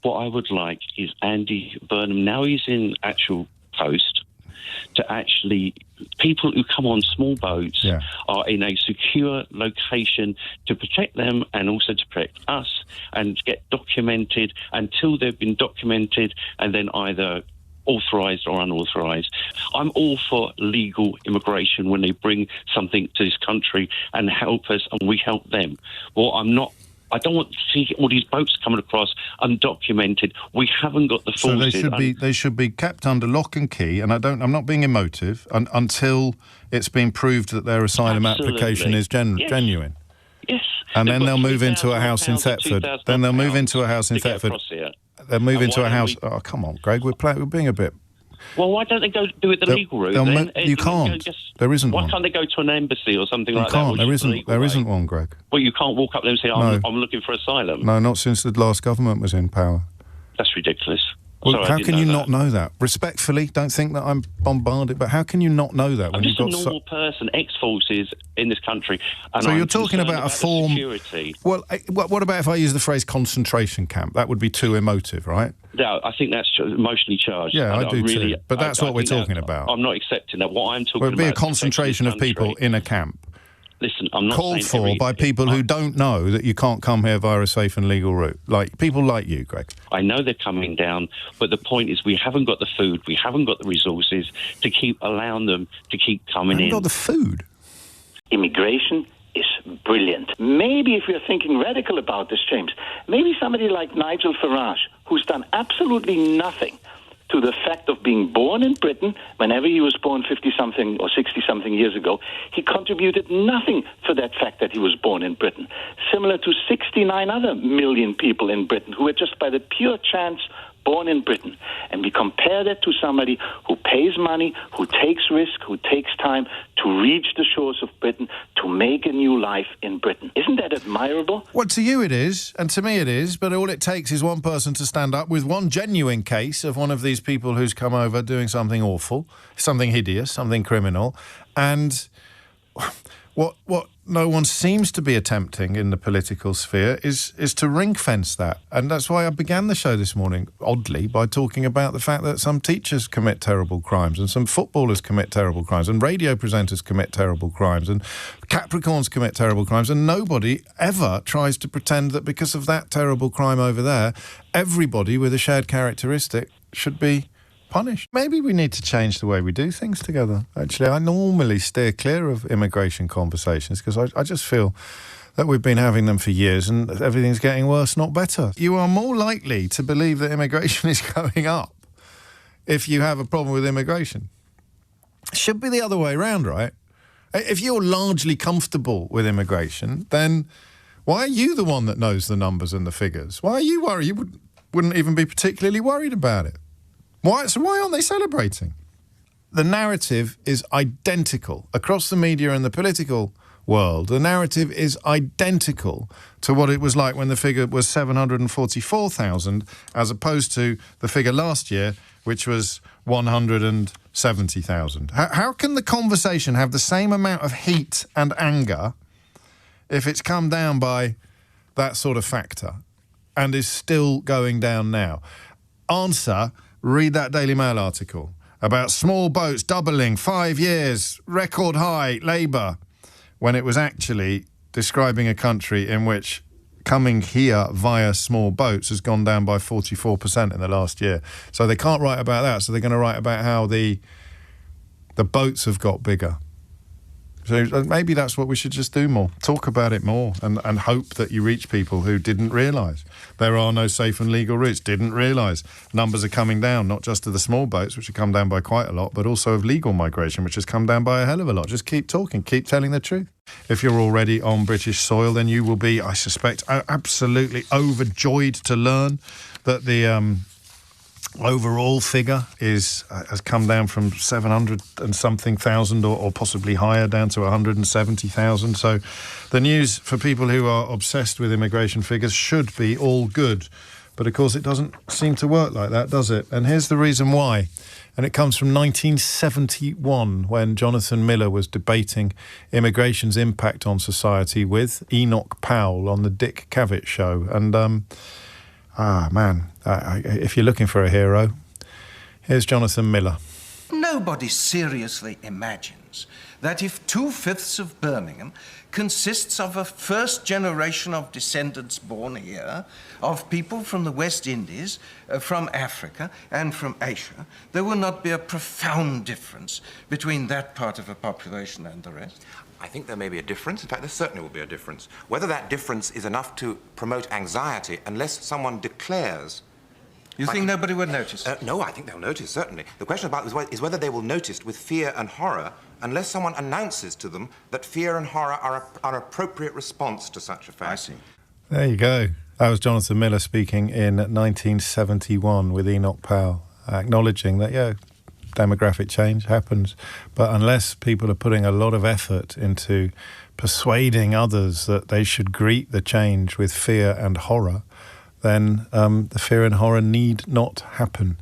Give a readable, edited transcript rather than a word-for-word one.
what I would like is Andy Burnham, now he's in actual post, to actually, people who come on small boats are in a secure location to protect them and also to protect us, and get documented until they've been documented and then either authorised or unauthorised. I'm all for legal immigration when they bring something to this country and help us and we help them. Well, I don't want to see all these boats coming across undocumented. We haven't got the forces. So they should be kept under lock and key, and I'm not being emotive, until it's been proved that their asylum application is genuine. Yes. And then they'll move into a house in Thetford. Then they'll move into a house in Thetford. They'll move into a house. Oh, come on, Greg, we're being a bit. Well, why don't they go do it the legal route? You can't. There isn't one. Why can't they go to an embassy or something like that? You can't. There isn't one, Greg. Well, you can't walk up there and say, I'm looking for asylum. No, not since the last government was in power. That's ridiculous. Well, how can you not know that? Respectfully, don't think that I'm bombarded, but how can you not know that? I'm just a normal person, ex-forces in this country. And so you're talking about a form... security. Well, what about if I use the phrase concentration camp? That would be too emotive, right? No, I think that's emotionally charged. Yeah, I do too. But that's what we're talking about. I'm not accepting that. What I'm talking about... It would be a concentration of people in a camp. Listen, I'm not called for by people who don't know that you can't come here via a safe and legal route. Like people like you, Greg. I know they're coming down, but the point is we haven't got the food, we haven't got the resources to keep allowing them to keep coming in. Got the food. Immigration is brilliant. Maybe if you're thinking radical about this, James, maybe somebody like Nigel Farage, who's done absolutely nothing to the fact of being born in Britain. Whenever he was born 50-something or 60-something years ago, he contributed nothing for that fact that he was born in Britain. Similar to 69 other million people in Britain who were just by the pure chance born in Britain. And we compare that to somebody who pays money, who takes risk, who takes time to reach the shores of Britain, to make a new life in Britain. Isn't that admirable? Well, to you it is, and to me it is, but all it takes is one person to stand up with one genuine case of one of these people who's come over doing something awful, something hideous, something criminal, and what no one seems to be attempting in the political sphere is to ring-fence that. And that's why I began the show this morning, oddly, by talking about the fact that some teachers commit terrible crimes and some footballers commit terrible crimes and radio presenters commit terrible crimes and Capricorns commit terrible crimes, and nobody ever tries to pretend that because of that terrible crime over there, everybody with a shared characteristic should be punished. Maybe we need to change the way we do things together. Actually, I normally steer clear of immigration conversations because I just feel that we've been having them for years and everything's getting worse, not better. You are more likely to believe that immigration is going up if you have a problem with immigration. It should be the other way around, right? If you're largely comfortable with immigration, then why are you the one that knows the numbers and the figures? Why are you worried? You wouldn't even be particularly worried about it. Why aren't they celebrating? The narrative is identical across the media and the political world. The narrative is identical to what it was like when the figure was 744,000 as opposed to the figure last year, which was 170,000. How can the conversation have the same amount of heat and anger if it's come down by that sort of factor and is still going down now? Answer: read that Daily Mail article about small boats doubling 5 years, record high Labour, when it was actually describing a country in which coming here via small boats has gone down by 44% in the last year. So they can't write about that, so they're going to write about how the boats have got bigger. So maybe that's what we should just do more. Talk about it more and hope that you reach people who didn't realise there are no safe and legal routes, didn't realise numbers are coming down, not just of the small boats, which have come down by quite a lot, but also of legal migration, which has come down by a hell of a lot. Just keep talking, keep telling the truth. If you're already on British soil, then you will be, I suspect, absolutely overjoyed to learn that the overall figure has come down from 700 and something thousand or possibly higher down to 170,000. So the news for people who are obsessed with immigration figures should be all good. But of course it doesn't seem to work like that, does it? And here's the reason why. And it comes from 1971 when Jonathan Miller was debating immigration's impact on society with Enoch Powell on the Dick Cavett show. And Man, if you're looking for a hero, here's Jonathan Miller. Nobody seriously imagines that if 2/5 of Birmingham consists of a first generation of descendants born here, of people from the West Indies, from Africa, and from Asia, there will not be a profound difference between that part of the population and the rest. I think there may be a difference. In fact, there certainly will be a difference. Whether that difference is enough to promote anxiety, unless someone declares... You think nobody would notice? No, I think they'll notice, certainly. The question about is whether they will notice with fear and horror, unless someone announces to them that fear and horror are an appropriate response to such a fact. I see. There you go. That was Jonathan Miller speaking in 1971 with Enoch Powell, acknowledging that, demographic change happens, but unless people are putting a lot of effort into persuading others that they should greet the change with fear and horror, then the fear and horror need not happen.